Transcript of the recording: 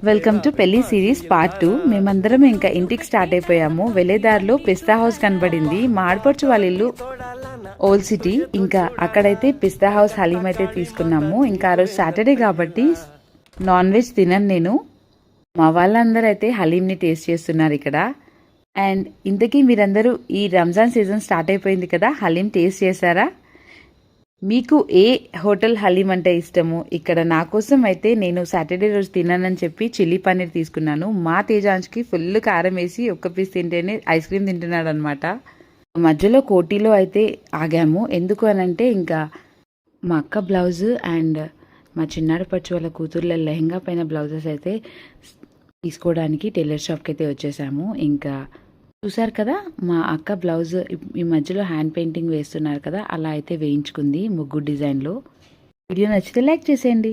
Welcome to పెళ్లి series part 2. మేమందరం ఇంకా ఇంటికి స్టార్ట్ అయిపోయాము. వెళ్ళేదారిలో పిస్తా హౌస్ కనబడింది. మా ఆడపడుచు వాళ్ళ ఇల్లు ఓల్డ్ సిటీ. ఇంకా అక్కడైతే పిస్తా హౌస్ హలీం అయితే తీసుకున్నాము. ఇంకా ఆ రోజు సాటర్డే కాబట్టి నాన్ వెజ్ తినను నేను. మా వాళ్ళందరూ అయితే హలీంని టేస్ట్ చేస్తున్నారు ఇక్కడ. అండ్ ఇంతకీ మీరందరూ ఈ రంజాన్ సీజన్ స్టార్ట్ అయిపోయింది కదా, హలీం టేస్ట్ చేశారా? మీకు ఏ హోటల్ హలీం అంటే ఇష్టము? ఇక్కడ నా కోసం అయితే నేను సాటర్డే రోజు తిన్నానని చెప్పి చిల్లీ పన్నీర్ తీసుకున్నాను. మా తేజాంష్కి ఫుల్ కారం వేసి ఒక్క పీస్ తింటేనే ఐస్ క్రీమ్ తింటున్నాడు అనమాట. మధ్యలో కోటీలో అయితే ఆగాము. ఎందుకు అనంటే ఇంకా మా అక్క బ్లౌజ్ అండ్ మా చిన్నాడు పచ్చి వాళ్ళ కూతుర్ల లెహంగా పైన బ్లౌజెస్ అయితే తీసుకోవడానికి టైలర్ షాప్కి అయితే వచ్చేసాము. ఇంకా చూసారు కదా, మా అక్క బ్లౌజ్ ఈ మధ్యలో హ్యాండ్ పెయింటింగ్ వేస్తున్నారు కదా, అలా అయితే వేయించుకుంది ముగ్గు డిజైన్లో. వీడియో నచ్చితే లైక్ చేసేయండి.